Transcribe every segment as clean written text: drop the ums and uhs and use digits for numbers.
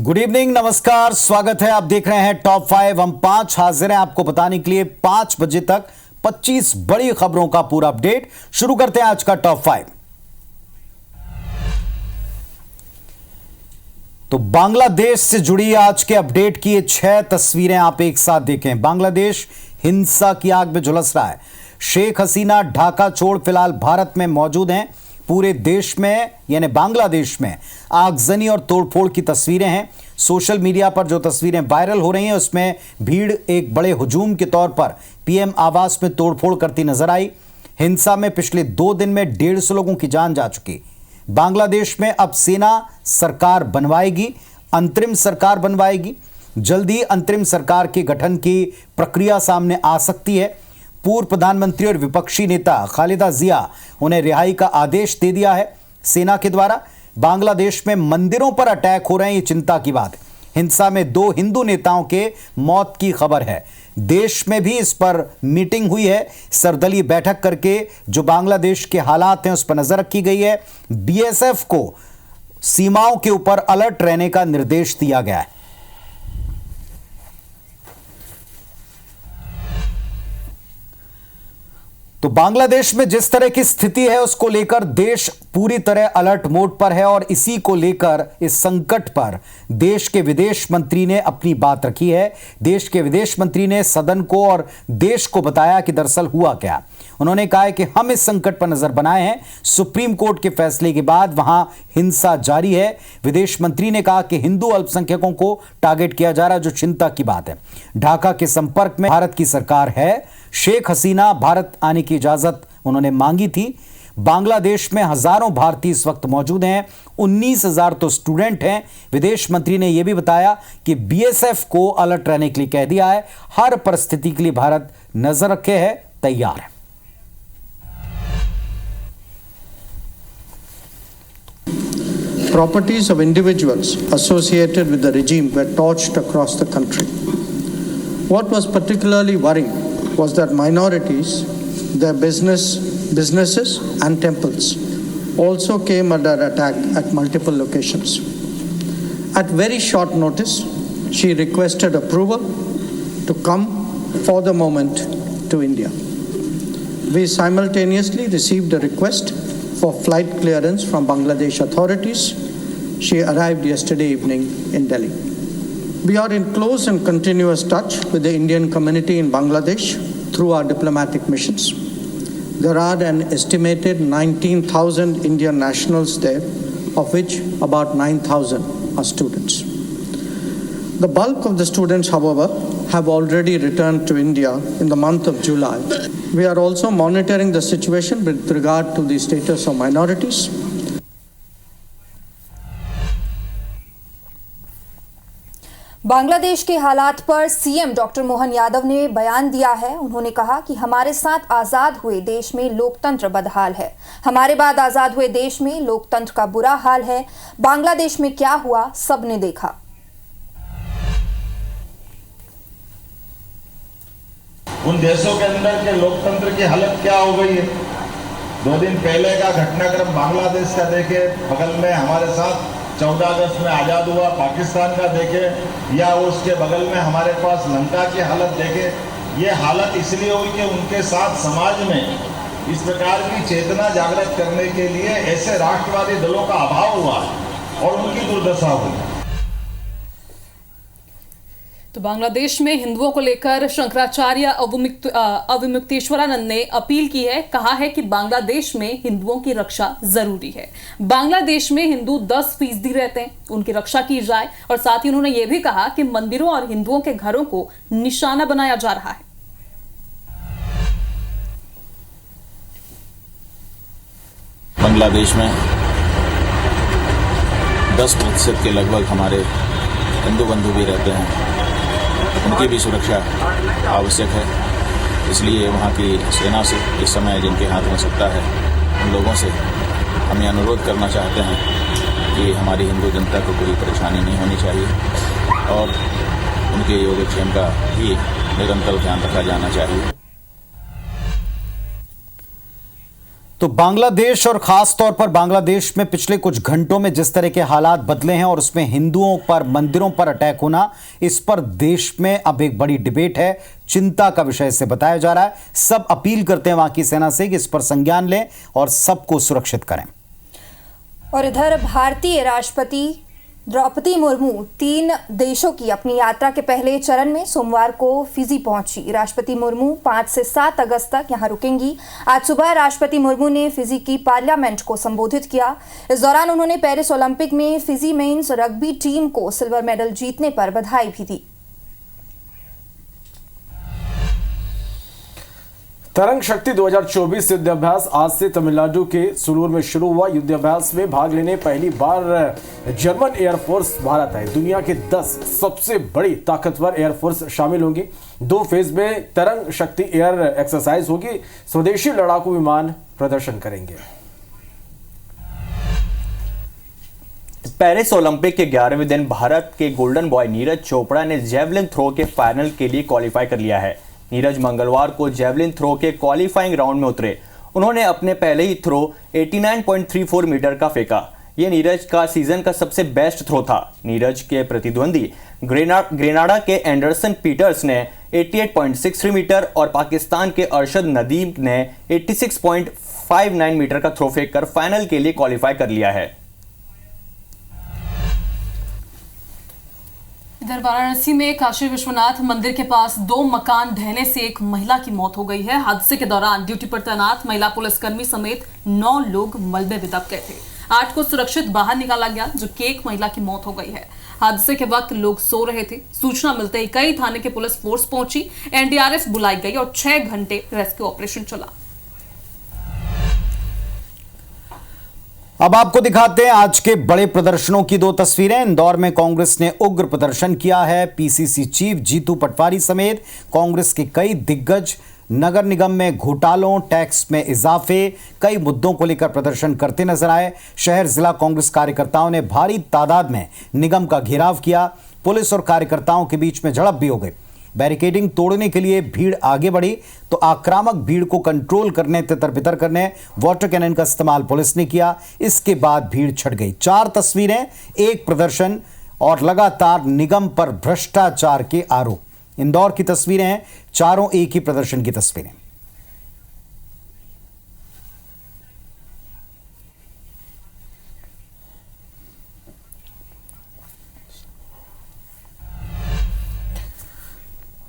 Good evening, नमस्कार, स्वागत है। आप देख रहे हैं टॉप 5। हम 5 हाजिर हैं आपको बताने के लिए 5 बजे तक 25 बड़ी खबरों का पूरा अपडेट। शुरू करते हैं आज का टॉप 5। तो बांग्लादेश से जुड़ी आज के अपडेट की ये 6 तस्वीरें आप एक साथ देखें। बांग्लादेश हिंसा की आग में झुलस रहा है। शेख हसीना ढाका छोड़ फिलहाल भारत में मौजूद हैं। पूरे देश में यानी बांग्लादेश में आगजनी और तोड़फोड़ की तस्वीरें हैं। सोशल मीडिया पर जो तस्वीरें वायरल हो रही हैं उसमें भीड़ एक बड़े हुजूम के तौर पर पीएम आवास में तोड़फोड़ करती नजर आई। हिंसा में पिछले 2 दिन में 150 लोगों की जान जा चुकी। बांग्लादेश में अब सेना सरकार बनवाएगी, अंतरिम सरकार बनवाएगी। जल्दी अंतरिम सरकार के गठन की प्रक्रिया सामने आ सकती है। पूर्व प्रधानमंत्री और विपक्षी नेता खालिदा जिया उन्हें रिहाई का आदेश दे दिया है सेना के द्वारा। बांग्लादेश में मंदिरों पर अटैक हो रहे हैं, ये चिंता की बात है। हिंसा में 2 हिंदू नेताओं के मौत की खबर है। देश में भी इस पर मीटिंग हुई है। सर्वदलीय बैठक करके जो बांग्लादेश के हालात हैं उस पर नजर रखी गई है। बीएसएफ को सीमाओं के ऊपर अलर्ट रहने का निर्देश दिया गया है। तो बांग्लादेश में जिस तरह की स्थिति है उसको लेकर देश पूरी तरह अलर्ट मोड पर है और इसी को लेकर इस संकट पर देश के विदेश मंत्री ने अपनी बात रखी है। देश के विदेश मंत्री ने सदन को और देश को बताया कि दरअसल हुआ क्या। उन्होंने कहा है कि हम इस संकट पर नजर बनाए हैं। सुप्रीम कोर्ट के फैसले के बाद वहां हिंसा जारी है। विदेश मंत्री ने कहा कि हिंदू अल्पसंख्यकों को टारगेट किया जा रहा है, जो चिंता की बात है। ढाका के संपर्क में भारत की सरकार है। शेख हसीना भारत आने की इजाजत उन्होंने मांगी थी। बांग्लादेश में हजारों भारतीय इस वक्त मौजूद हैं। 19,000 तो स्टूडेंट हैं। विदेश मंत्री ने यह भी बताया कि बीएसएफ को अलर्ट रहने के लिए कह दिया है। हर परिस्थिति के लिए भारत नजर रखे है, तैयार है। Properties of individuals associated with the regime were torched across the country. What was particularly worrying was that minorities, their businesses and temples also came under attack at multiple locations. At very short notice, she requested approval to come for the moment to India. We simultaneously received a request for flight clearance from Bangladesh authorities. She arrived yesterday evening in Delhi. We are in close and continuous touch with the Indian community in Bangladesh through our diplomatic missions. There are an estimated 19,000 Indian nationals there, of which about 9,000 are students. The bulk of the students, however, have already returned to India in the month of July. We are also monitoring the situation with regard to the status of minorities. Bangladesh के हालात पर CM doctor Mohan Yadav ने बयान दिया है। उन्होंने कहा कि हमारे साथ आजाद हुए देश में लोकतंत्र बदहाल है। हमारे बाद आजाद हुए देश में लोकतंत्र का बुरा हाल है। बांग्लादेश में क्या हुआ सबने देखा। उन देशों के अंदर के लोकतंत्र की हालत क्या हो गई है। 2 दिन पहले का घटनाक्रम बांग्लादेश का देखे, बगल में हमारे साथ 14 अगस्त में आज़ाद हुआ पाकिस्तान का देखे, या उसके बगल में हमारे पास लंका की हालत देखे। ये हालत इसलिए हुई कि उनके साथ समाज में इस प्रकार की चेतना जागृत करने के लिए ऐसे राष्ट्रवादी दलों का अभाव हुआ और उनकी दुर्दशा हुई। तो बांग्लादेश में हिंदुओं को लेकर शंकराचार्य अविमुक्तेश्वरानंद ने अपील की है। कहा है कि बांग्लादेश में हिंदुओं की रक्षा जरूरी है। बांग्लादेश में हिंदू 10% रहते हैं, उनकी रक्षा की जाए। और साथ ही उन्होंने ये भी कहा कि मंदिरों और हिंदुओं के घरों को निशाना बनाया जा रहा है। बांग्लादेश में 10% के लगभग हमारे हिंदू बंधु भी रहते हैं। उनकी भी सुरक्षा आवश्यक है। इसलिए वहाँ की सेना से इस समय जिनके हाथ में सत्ता है उन लोगों से हम ये अनुरोध करना चाहते हैं कि हमारी हिंदू जनता को कोई परेशानी नहीं होनी चाहिए और उनके योगक्षेम का ही निरंतर ध्यान रखा जाना चाहिए। तो बांग्लादेश और खास तौर पर बांग्लादेश में पिछले कुछ घंटों में जिस तरह के हालात बदले हैं और उसमें हिंदुओं पर, मंदिरों पर अटैक होना, इस पर देश में अब एक बड़ी डिबेट है, चिंता का विषय से बताया जा रहा है। सब अपील करते हैं वहां की सेना से कि इस पर संज्ञान लें और सबको सुरक्षित करें। और इधर भारतीय राष्ट्रपति द्रौपदी मुर्मू 3 देशों की अपनी यात्रा के पहले चरण में सोमवार को फिजी पहुंची। राष्ट्रपति मुर्मू 5 से 7 अगस्त तक यहां रुकेंगी। आज सुबह राष्ट्रपति मुर्मू ने फिजी की पार्लियामेंट को संबोधित किया। इस दौरान उन्होंने पेरिस ओलंपिक में फिजी मेंस रग्बी टीम को सिल्वर मेडल जीतने पर बधाई भी दी। तरंग शक्ति 2024 युद्धाभ्यास आज से तमिलनाडु के सुलूर में शुरू हुआ। युद्धाभ्यास में भाग लेने पहली बार जर्मन एयरफोर्स भारत आई। दुनिया के 10 सबसे बड़ी ताकतवर एयरफोर्स शामिल होंगी। 2 फेज में तरंग शक्ति एयर एक्सरसाइज होगी। स्वदेशी लड़ाकू विमान प्रदर्शन करेंगे। पेरिस ओलंपिक के 11वें दिन भारत के गोल्डन बॉय नीरज चोपड़ा ने जेवलिन थ्रो के फाइनल के लिए क्वालिफाई कर लिया है। नीरज मंगलवार को जेवलिन थ्रो के क्वालिफाइंग राउंड में उतरे। उन्होंने अपने पहले ही थ्रो 89.34 मीटर का फेंका। यह नीरज का सीजन का सबसे बेस्ट थ्रो था। नीरज के प्रतिद्वंदी ग्रेनाडा के एंडरसन पीटर्स ने 88.63 मीटर और पाकिस्तान के अरशद नदीम ने 86.59 मीटर का थ्रो फेंक कर फाइनल के लिए क्वालिफाई कर लिया है। इधर वाराणसी में काशी विश्वनाथ मंदिर के पास 2 मकान ढहने से एक महिला की मौत हो गई है। हादसे के दौरान ड्यूटी पर तैनात महिला पुलिसकर्मी समेत 9 लोग मलबे में दब गए थे। 8 को सुरक्षित बाहर निकाला गया, जबकि एक महिला की मौत हो गई है। हादसे के वक्त लोग सो रहे थे। सूचना मिलते ही कई थाने की पुलिस फोर्स पहुंची, एनडीआरएफ बुलाई गई और 6 घंटे रेस्क्यू ऑपरेशन चला। अब आपको दिखाते हैं आज के बड़े प्रदर्शनों की 2 तस्वीरें। इंदौर में कांग्रेस ने उग्र प्रदर्शन किया है। पीसीसी चीफ जीतू पटवारी समेत कांग्रेस के कई दिग्गज नगर निगम में घोटालों, टैक्स में इजाफे, कई मुद्दों को लेकर प्रदर्शन करते नजर आए। शहर जिला कांग्रेस कार्यकर्ताओं ने भारी तादाद में निगम का घेराव किया। पुलिस और कार्यकर्ताओं के बीच में झड़प भी हो गई। बैरिकेडिंग तोड़ने के लिए भीड़ आगे बढ़ी तो आक्रामक भीड़ को कंट्रोल करने, तितर-बितर करने वाटर कैनन का इस्तेमाल पुलिस ने किया। इसके बाद भीड़ छट गई। 4 तस्वीरें, एक प्रदर्शन और लगातार निगम पर भ्रष्टाचार के आरोप। इंदौर की तस्वीरें हैं, चारों एक ही प्रदर्शन की तस्वीरें।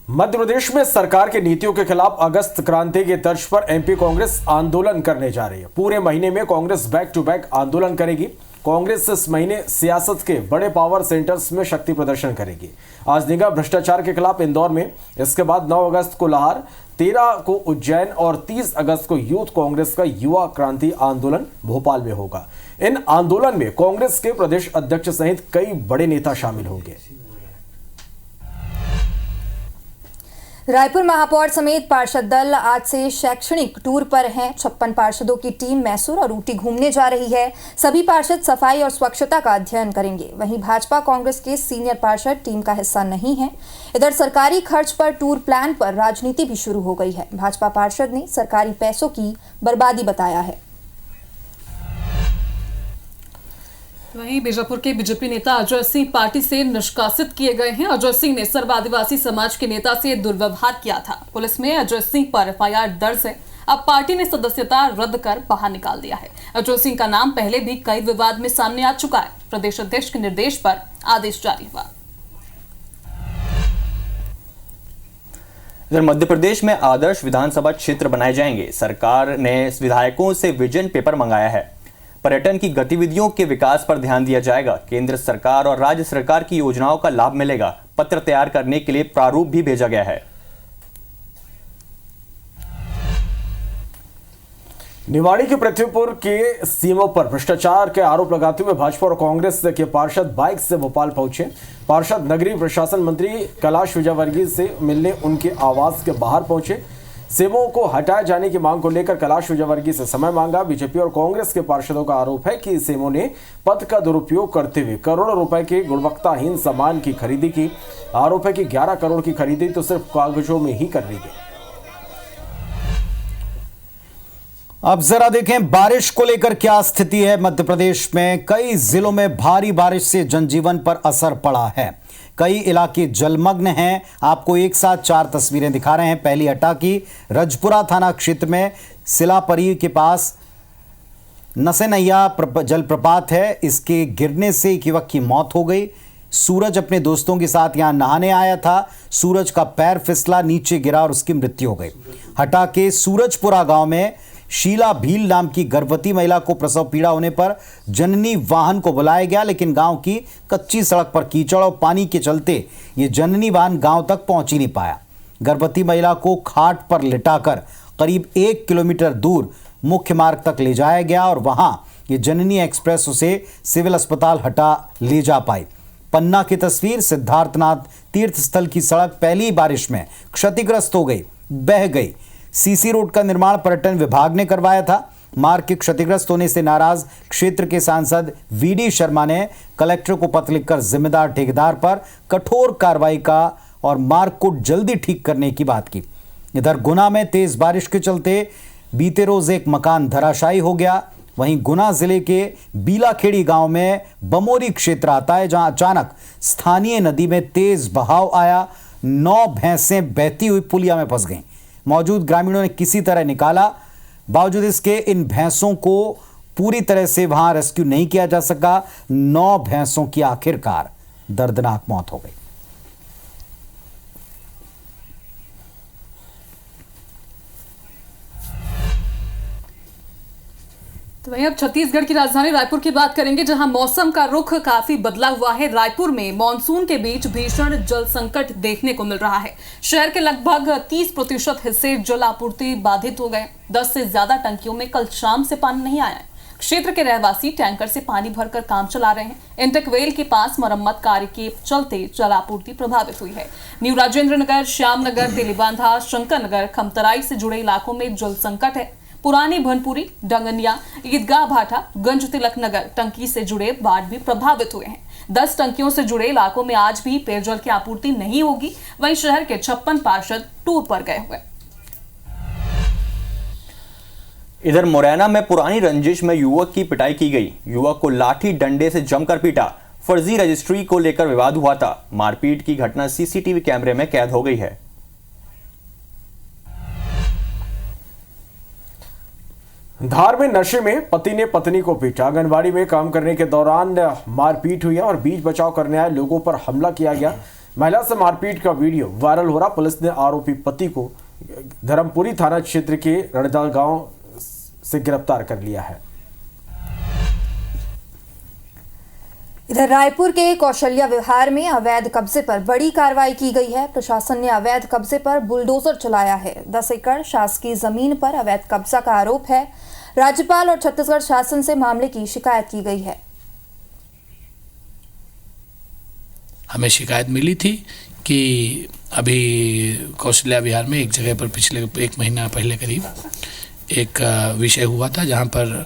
मध्य प्रदेश में सरकार की नीतियों के खिलाफ अगस्त क्रांति के तर्ज पर एमपी कांग्रेस आंदोलन करने जा रही है। पूरे महीने में कांग्रेस बैक टू बैक आंदोलन करेगी। कांग्रेस इस महीने सियासत के बड़े पावर सेंटर्स में शक्ति प्रदर्शन करेगी। आज निगम भ्रष्टाचार के खिलाफ इंदौर में, इसके बाद 9 अगस्त को लाहौर, 13 को उज्जैन और 30 अगस्त को यूथ कांग्रेस का युवा क्रांति आंदोलन भोपाल में होगा। इन आंदोलन में कांग्रेस के प्रदेश अध्यक्ष सहित कई बड़े नेता शामिल होंगे। रायपुर महापौर समेत पार्षद दल आज से शैक्षणिक टूर पर हैं। 56 पार्षदों की टीम मैसूर और ऊटी घूमने जा रही है। सभी पार्षद सफाई और स्वच्छता का अध्ययन करेंगे। वहीं भाजपा कांग्रेस के सीनियर पार्षद टीम का हिस्सा नहीं है। इधर सरकारी खर्च पर टूर प्लान पर राजनीति भी शुरू हो गई है। भाजपा पार्षद ने सरकारी पैसों की बर्बादी बताया है। वहीं बीजापुर के बीजेपी नेता अजय सिंह पार्टी से निष्कासित किए गए हैं। अजय सिंह ने सर्व आदिवासी समाज के नेता से दुर्व्यवहार किया था। पुलिस में अजय सिंह पर एफआईआर दर्ज है। अब पार्टी ने सदस्यता रद्द कर बाहर निकाल दिया है। अजय सिंह का नाम पहले भी कई विवाद में सामने आ चुका है। प्रदेश अध्यक्ष के निर्देश पर आदेश जारी हुआ। इधर मध्य प्रदेश में आदर्श विधानसभा क्षेत्र बनाए जाएंगे। सरकार ने विधायकों से विजन पेपर मंगाया है। पर्यटन की गतिविधियों के विकास पर ध्यान दिया जाएगा। केंद्र सरकार और राज्य सरकार की योजनाओं का लाभ मिलेगा। पत्र तैयार करने के लिए प्रारूप भी भेजा गया है। निवाड़ी के पृथ्वीपुर के सीमों पर भ्रष्टाचार के आरोप लगाते हुए भाजपा और कांग्रेस के पार्षद बाइक से भोपाल पहुंचे। पार्षद नगरीय प्रशासन मंत्री कैलाश विजयवर्गीय से मिलने उनके आवास के बाहर पहुंचे। सेवों को हटाए जाने की मांग को लेकर कैलाश विजयवर्गीय से समय मांगा। बीजेपी और कांग्रेस के पार्षदों का आरोप है कि सेवों ने पद का दुरुपयोग करते हुए करोड़ों रुपए के गुणवत्ताहीन सामान की खरीदी की। आरोप है कि 11 करोड़ की खरीदी तो सिर्फ कागजों में ही कर ली गई। अब जरा देखें बारिश को लेकर क्या स्थिति है। मध्य प्रदेश में कई जिलों में भारी बारिश से जनजीवन पर असर पड़ा है। कई इलाके जलमग्न हैं। आपको एक साथ 4 तस्वीरें दिखा रहे हैं। पहली हटा की रजपुरा थाना क्षेत्र में सिलापरी के पास नसेनैया जलप्रपात है। इसके गिरने से एक युवक की मौत हो गई। सूरज अपने दोस्तों के साथ यहां नहाने आया था। सूरज का पैर फिसला, नीचे गिरा और उसकी मृत्यु हो गई। हटा के सूरजपुरा गांव में शीला भील नाम की गर्भवती महिला को प्रसव पीड़ा होने पर जननी वाहन को बुलाया गया, लेकिन गांव की कच्ची सड़क पर कीचड़ और पानी के चलते ये जननी वाहन गांव तक पहुंच ही नहीं पाया। गर्भवती महिला को खाट पर लिटाकर करीब 1 किलोमीटर दूर मुख्य मार्ग तक ले जाया गया और वहां ये जननी एक्सप्रेस उसे सिविल अस्पताल हटा ले जा पाई। पन्ना की तस्वीर, सिद्धार्थनाथ तीर्थ स्थल की सड़क पहली बारिश में क्षतिग्रस्त हो गई, बह गई। सीसी रोड का निर्माण पर्यटन विभाग ने करवाया था। मार्ग के क्षतिग्रस्त होने से नाराज क्षेत्र के सांसद वीडी शर्मा ने कलेक्टर को पत्र लिखकर जिम्मेदार ठेकेदार पर कठोर कार्रवाई का और मार्ग को जल्दी ठीक करने की बात की। इधर गुना में तेज बारिश के चलते बीते रोज एक मकान धराशायी हो गया। वहीं गुना जिले के बीलाखेड़ी गांव में बमोरी क्षेत्र आता है, जहां अचानक स्थानीय नदी में तेज बहाव आया। 9 भैंसें बहती हुई पुलिया में फंस गईं। मौजूद ग्रामीणों ने किसी तरह निकाला। बावजूद इसके इन भैंसों को पूरी तरह से वहां रेस्क्यू नहीं किया जा सका। 9 भैंसों की आखिरकार दर्दनाक मौत हो गई। तो वहीं अब छत्तीसगढ़ की राजधानी रायपुर की बात करेंगे, जहां मौसम का रुख काफी बदला हुआ है। रायपुर में मॉनसून के बीच भीषण जल संकट देखने को मिल रहा है। शहर के लगभग 30% हिस्से जल आपूर्ति बाधित हो गए। 10 से ज्यादा टंकियों में कल शाम से पानी नहीं आया है। क्षेत्र के रहवासी टैंकर से पानी भरकर काम चला रहे हैं। इंटेकवेल के पास मरम्मत कार्य के चलते जल आपूर्ति प्रभावित हुई है। न्यू राजेंद्र नगर, श्याम नगर, तेलीबांधा, शंकर नगर, खमतराई से जुड़े इलाकों में जल संकट है। पुरानी भनपुरी, डंगनिया, ईदगाह भाटा, गंज तिलक नगर टंकी से जुड़े वार्ड भी प्रभावित हुए हैं। 10 टंकियों से जुड़े इलाकों में आज भी पेयजल की आपूर्ति नहीं होगी। वहीं शहर के 56 पार्षद टूर पर गए हुए। इधर मुरैना में पुरानी रंजिश में युवक की पिटाई की गई। युवक को लाठी डंडे से जमकर पीटा। फर्जी रजिस्ट्री को लेकर विवाद हुआ था। मारपीट की घटना सीसीटीवी कैमरे में कैद हो गई है। धार में नशे में पति ने पत्नी को पीटा। आंगनबाड़ी में काम करने के दौरान मारपीट हुई और बीच बचाव करने आए लोगों पर हमला किया गया। महिला से मारपीट का वीडियो वायरल हो रहा। पुलिस ने आरोपी पति को धर्मपुरी थाना क्षेत्र के रणदाल गांव से गिरफ्तार कर लिया है। इधर रायपुर के कौशल्या विहार में अवैध कब्जे पर बड़ी कार्रवाई की गई है। प्रशासन ने अवैध कब्जे पर बुलडोजर चलाया है। 10 एकड़ शासकीय जमीन पर अवैध कब्जा का आरोप है। राज्यपाल और छत्तीसगढ़ शासन से मामले की शिकायत की गई है। हमें शिकायत मिली थी कि अभी कौशल्या विहार में एक जगह पर पिछले 1 महीना पहले करीब एक विषय हुआ था, जहां पर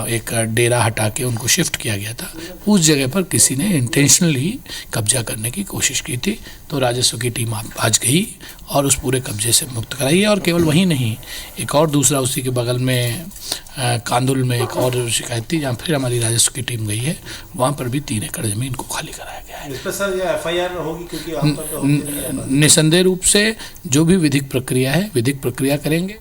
एक डेरा हटा के उनको शिफ्ट किया गया था। उस जगह पर किसी ने इंटेंशनली कब्जा करने की कोशिश की थी। तो राजस्व की टीम आज गई और उस पूरे कब्जे से मुक्त कराई है। और केवल वही नहीं, एक और दूसरा उसी के बगल में कांदुल में एक और शिकायत थी, जहाँ फिर हमारी राजस्व की टीम गई है। वहाँ पर भी 3 एकड़ जमीन को खाली कराया गया है। इस पर सर ये FIR होगी, क्योंकि निसंदेह रूप से जो भी विधिक प्रक्रिया है, विधिक प्रक्रिया करेंगे।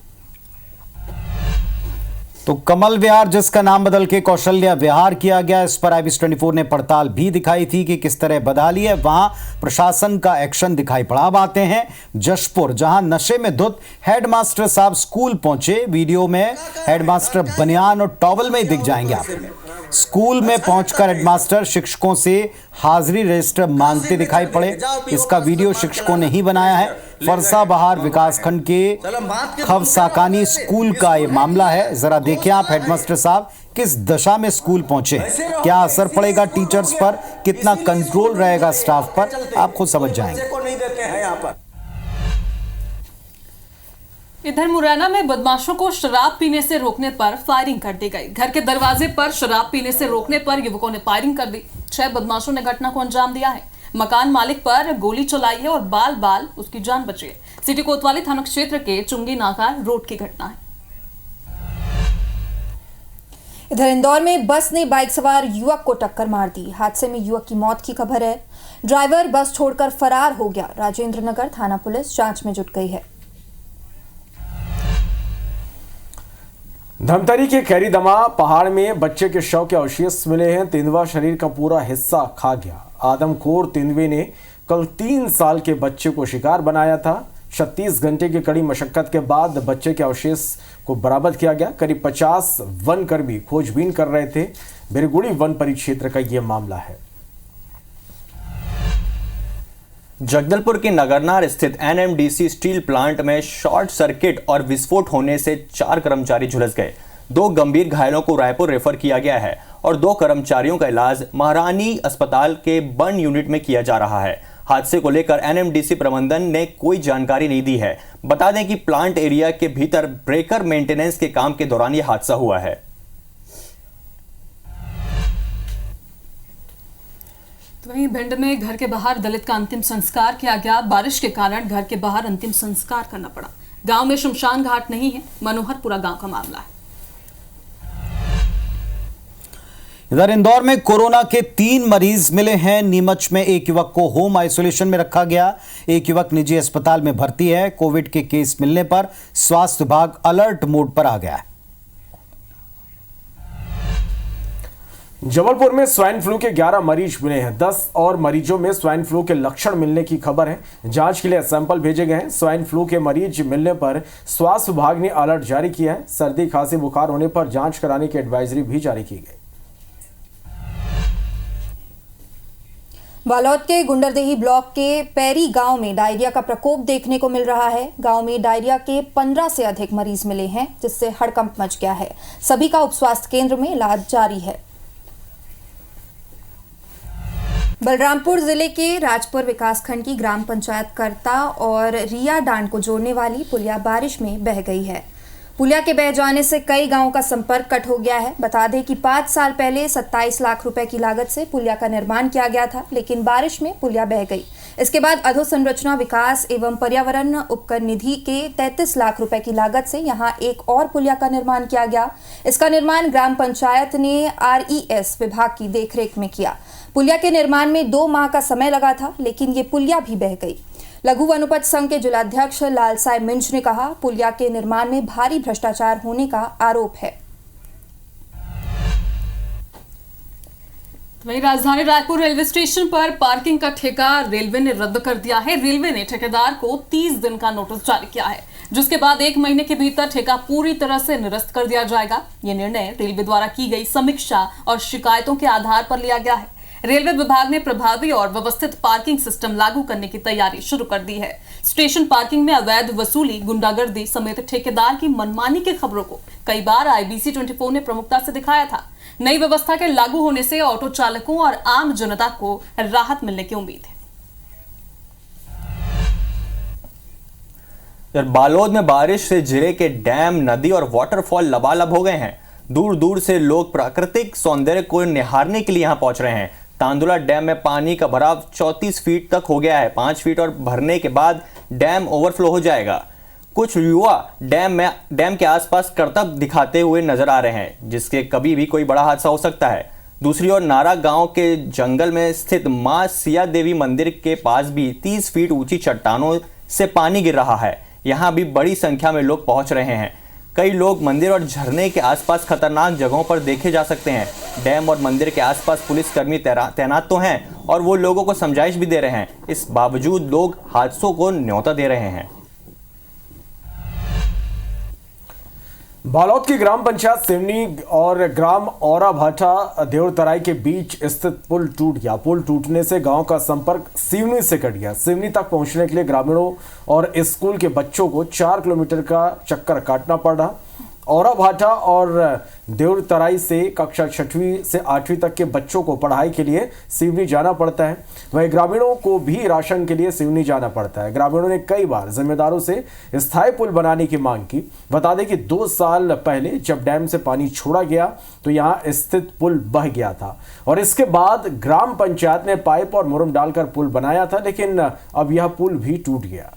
तो कमल विहार, जिसका नाम बदल के कौशल्या विहार किया गया, इस पर IBS 24 ने पड़ताल भी दिखाई थी कि किस तरह बदहाली है। वहां प्रशासन का एक्शन दिखाई पड़ा। अब आते हैं जशपुर, जहां नशे में धुत हेडमास्टर साहब स्कूल पहुंचे। वीडियो में हेडमास्टर बनियान और टॉवल में ही दिख जाएंगे आपको। स्कूल में पहुंचकर हेडमास्टर शिक्षकों से हाजिरी रजिस्टर मांगते दिखाई पड़े। इसका वीडियो शिक्षकों ने ही बनाया है। फरसाबहार विकासखंड के खवसाकानी स्कूल का ये मामला है। जरा देखिए आप हेडमास्टर साहब किस दशा में स्कूल पहुंचे। क्या असर पड़ेगा टीचर्स पर, कितना कंट्रोल रहेगा स्टाफ पर, आप खुद समझ जाएंगे। इधर मुरैना में बदमाशों को शराब पीने से रोकने पर फायरिंग कर दी गई। घर के दरवाजे पर शराब पीने से रोकने पर युवकों ने फायरिंग कर दी। 6 बदमाशों ने घटना को अंजाम दिया है। मकान मालिक पर गोली चलाई है और बाल बाल उसकी जान बची है। सिटी कोतवाली थाना क्षेत्र के चुंगी नाका रोड की घटना है। इधर इंदौर में बस ने बाइक सवार युवक को टक्कर मार दी। हादसे में युवक की मौत की खबर है। ड्राइवर बस छोड़कर फरार हो गया। राजेंद्र नगर थाना पुलिस जांच में जुट गई है। धमतरी के खैरीदमा पहाड़ में बच्चे के शव के अवशेष मिले हैं। तेंदुआ शरीर का पूरा हिस्सा खा गया। आदमखोर तेंदुए ने कल 3 साल के बच्चे को शिकार बनाया था। 36 घंटे की कड़ी मशक्कत के बाद बच्चे के अवशेष को बरामद किया गया। करीब 50 वनकर्मी खोजबीन कर रहे थे। बिरगुड़ी वन परिक्षेत्र का यह मामला है। जगदलपुर के नगरनार स्थित एनएमडीसी स्टील प्लांट में शॉर्ट सर्किट और विस्फोट होने से 4 कर्मचारी झुलस गए। 2 गंभीर घायलों को रायपुर रेफर किया गया है और 2 कर्मचारियों का इलाज महारानी अस्पताल के बर्न यूनिट में किया जा रहा है। हादसे को लेकर एनएमडीसी प्रबंधन ने कोई जानकारी नहीं दी है। बता दें कि प्लांट एरिया के भीतर ब्रेकर मेंटेनेंस के काम के दौरान यह हादसा हुआ है। वहीं भिंड में घर के बाहर दलित का अंतिम संस्कार किया गया। बारिश के कारण घर के बाहर अंतिम संस्कार करना पड़ा। गांव में शमशान घाट नहीं है। मनोहरपुरा गांव का मामला है। इधर इंदौर में कोरोना के 3 मरीज मिले हैं। नीमच में एक युवक को होम आइसोलेशन में रखा गया। एक युवक निजी अस्पताल में भर्ती है। कोविड के केस मिलने पर स्वास्थ्य विभाग अलर्ट मोड पर आ गया है। जबलपुर में स्वाइन फ्लू के 11 मरीज मिले हैं। 10 और मरीजों में स्वाइन फ्लू के लक्षण मिलने की खबर है। जांच के लिए सैंपल भेजे गए हैं। स्वाइन फ्लू के मरीज मिलने पर स्वास्थ्य विभाग ने अलर्ट जारी किया है। सर्दी खांसी बुखार होने पर जांच कराने की एडवाइजरी भी जारी की गई। बालोद के गुंडरदेही ब्लॉक के पैरी गांव में डायरिया का प्रकोप देखने को मिल रहा है। गांव में डायरिया के 15 से अधिक मरीज मिले हैं, जिससे हड़कंप मच गया है। सभी का उप स्वास्थ्य केंद्र में इलाज जारी है। बलरामपुर जिले के राजपुर विकासखंड की ग्राम पंचायत करता और रिया डांड को जोड़ने वाली पुलिया बारिश में बह गई है। पुलिया के बह जाने से कई गांवों का संपर्क कट हो गया है। बता दें कि 5 साल पहले 27 लाख रुपए की लागत से पुलिया का निर्माण किया गया था, लेकिन बारिश में पुलिया बह गई। इसके बाद अधोसंरचना विकास एवं पर्यावरण उपकर निधि के 33 लाख रुपए की लागत से यहां एक और पुलिया का निर्माण किया गया। इसका निर्माण ग्राम पंचायत ने RES विभाग की देखरेख में किया। पुलिया के निर्माण में 2 माह का समय लगा था, लेकिन ये पुलिया भी बह गई। लघु वनोपज संघ के जिलाध्यक्ष लालसाई मिंज ने कहा, पुलिया के निर्माण में भारी भ्रष्टाचार होने का आरोप है। वहीं राजधानी रायपुर रेलवे स्टेशन पर पार्किंग का ठेका रेलवे ने रद्द कर दिया है। रेलवे ने ठेकेदार को 30 दिन का नोटिस जारी किया है, जिसके बाद 1 महीने के भीतर ठेका पूरी तरह से निरस्त कर दिया जाएगा। यह निर्णय रेलवे द्वारा की गई समीक्षा और शिकायतों के आधार पर लिया गया है। रेलवे विभाग ने प्रभावी और व्यवस्थित पार्किंग सिस्टम लागू करने की तैयारी शुरू कर दी है। स्टेशन पार्किंग में अवैध वसूली, गुंडागर्दी समेत ठेकेदार की मनमानी की खबरों को कई बार IBC 24 ने प्रमुखता से दिखाया था। नई व्यवस्था के लागू होने से ऑटो चालकों और आम जनता को राहत मिलने की उम्मीद है। बालोद में बारिश से जिले के डैम, नदी और वाटरफॉल लबालब हो गए हैं। दूर दूर से लोग प्राकृतिक सौंदर्य को निहारने के लिए यहां पहुंच रहे हैं। तांदुला डैम में पानी का भराव 34 फीट तक हो गया है। 5 फीट और भरने के बाद डैम ओवरफ्लो हो जाएगा। कुछ युवा डैम के आसपास करतब दिखाते हुए नजर आ रहे हैं, जिसके कभी भी कोई बड़ा हादसा हो सकता है। दूसरी ओर नारा गांव के जंगल में स्थित मां सिया देवी मंदिर के पास भी 30 फीट ऊंची चट्टानों से पानी गिर रहा है। यहां भी बड़ी संख्या में लोग पहुंच रहे हैं। कई लोग मंदिर और झरने के आसपास खतरनाक जगहों पर देखे जा सकते हैं। डैम और मंदिर के आसपास पुलिसकर्मी तैनात तो हैं और वो लोगों को समझाइश भी दे रहे हैं। इस बावजूद लोग हादसों को न्योता दे रहे हैं। बालोद की ग्राम पंचायत सिवनी और ग्राम औरा भाटा देवतराई के बीच स्थित पुल टूट गया। पुल टूटने से गांव का संपर्क सिवनी से कट गया। सिवनी तक पहुंचने के लिए ग्रामीणों और स्कूल के बच्चों को 4 किलोमीटर का चक्कर काटना पड़ रहा। औरा भाटा और देवतराई से कक्षा 6वीं से 8वीं तक के बच्चों को पढ़ाई के लिए सिवनी जाना पड़ता है। वहीं ग्रामीणों को भी राशन के लिए सिवनी जाना पड़ता है। ग्रामीणों ने कई बार जिम्मेदारों से स्थायी पुल बनाने की मांग की। बता दें कि 2 साल पहले जब डैम से पानी छोड़ा गया तो यहाँ स्थित पुल बह गया था और इसके बाद ग्राम पंचायत ने पाइप और मुरम डालकर पुल बनाया था, लेकिन अब यह पुल भी टूट गया।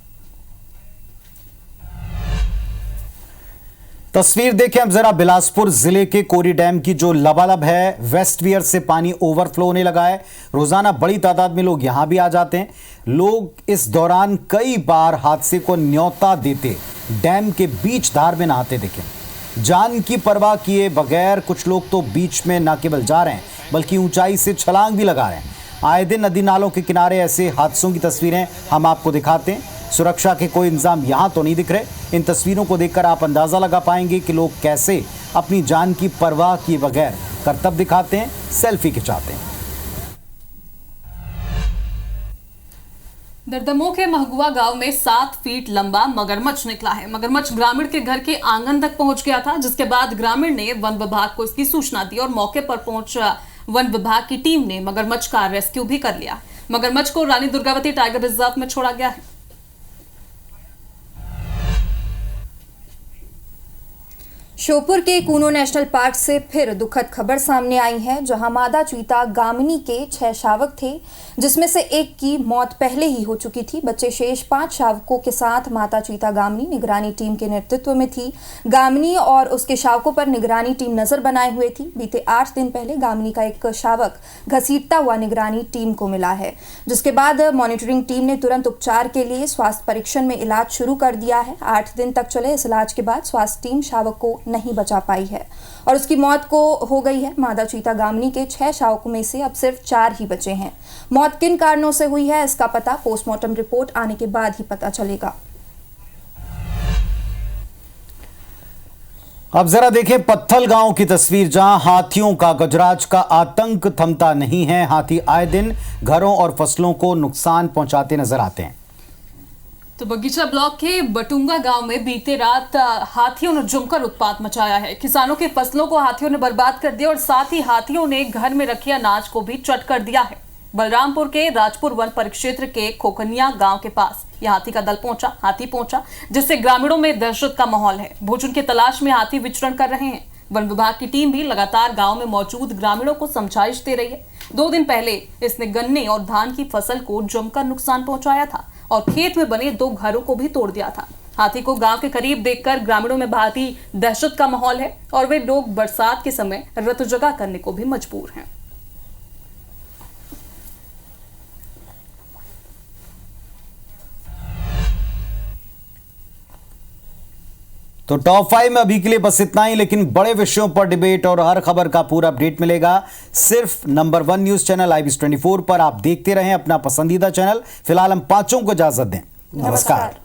तस्वीर देखें अब जरा बिलासपुर जिले के कोरी डैम की जो लबालब है, वेस्ट वियर से पानी ओवरफ्लो होने लगा है। रोजाना बड़ी तादाद में लोग यहां भी आ जाते हैं। लोग इस दौरान कई बार हादसे को न्योता देते डैम के बीच धार में नहाते दिखे। जान की परवाह किए बगैर कुछ लोग तो बीच में न केवल जा रहे हैं बल्कि ऊंचाई से छलांग भी लगा रहे हैं। आए दिन नदी नालों के किनारे ऐसे हादसों की तस्वीरें हम आपको दिखाते हैं। सुरक्षा के कोई इंतजाम यहां तो नहीं दिख रहे। इन तस्वीरों को देखकर आप अंदाजा लगा पाएंगे कि लोग कैसे अपनी जान की परवाह किए बगैर करतब दिखाते हैं, सेल्फी खिंचाते हैं। दर्दमों के महगुआ गांव में 7 फीट लंबा मगरमच्छ निकला है। मगरमच्छ ग्रामीण के घर के आंगन तक पहुंच गया था, जिसके बाद ग्रामीण ने वन विभाग को इसकी सूचना दी और मौके पर पहुंच वन विभाग की टीम ने मगरमच्छ का रेस्क्यू भी कर लिया। मगरमच्छ को रानी दुर्गावती टाइगर रिजर्व में छोड़ा गया है। श्योपुर के कूनो नेशनल पार्क से फिर दुखद खबर सामने आई है, जहां मादा चीता गामिनी के 6 शावक थे, जिसमें से एक की मौत पहले ही हो चुकी थी। बच्चे शेष 5 शावकों के साथ माता चीता गामिनी निगरानी टीम के नेतृत्व में थी। गामिनी और उसके शावकों पर निगरानी टीम नजर बनाए हुए थी। बीते 8 दिन पहले गामिनी का एक शावक घसीटता हुआ निगरानी टीम को मिला है, जिसके बाद मॉनिटरिंग टीम ने तुरंत उपचार के लिए स्वास्थ्य परीक्षण में इलाज शुरू कर दिया है। 8 दिन तक चले इस इलाज के बाद स्वास्थ्य टीम शावक को नहीं बचा पाई है और उसकी मौत को हो गई है। मादा चीता गामिनी के 6 शावकों में से अब सिर्फ 4 ही बचे हैं। मौत किन कारणों से हुई है, इसका पता पोस्टमार्टम रिपोर्ट आने के बाद ही पता चलेगा। अब जरा देखें पत्थल गांव की तस्वीर, जहां हाथियों का गजराज का आतंक थमता नहीं है। हाथी आए दिन घरों और फसलों को नुकसान पहुंचाते नजर आते हैं। तो बगीचा ब्लॉक के बटुंगा गांव में बीते रात हाथियों ने जमकर उत्पात मचाया है। किसानों की फसलों को हाथियों ने बर्बाद कर दिया और साथ ही हाथियों ने घर में रखे अनाज को भी चट कर दिया है। बलरामपुर के राजपुर वन परिक्षेत्र के खोखनिया गांव के पास यह हाथी का दल पहुंचा, जिससे ग्रामीणों में दहशत का माहौल है। भोजन की तलाश में हाथी विचरण कर रहे हैं। वन विभाग की टीम भी लगातार गांव में मौजूद ग्रामीणों को समझाइश दे रही है। 2 दिन पहले इसने गन्ने और धान की फसल को जमकर नुकसान पहुंचाया था और खेत में बने 2 घरों को भी तोड़ दिया था। हाथी को गांव के करीब देखकर ग्रामीणों में भारी दहशत का माहौल है और वे लोग बरसात के समय रतजगा करने को भी मजबूर हैं। तो टॉप 5 में अभी के लिए बस इतना ही, लेकिन बड़े विषयों पर डिबेट और हर खबर का पूरा अपडेट मिलेगा सिर्फ नंबर 1 न्यूज चैनल IBS24 पर। आप देखते रहें अपना पसंदीदा चैनल। फिलहाल हम 5 को इजाजत दें। नमस्कार।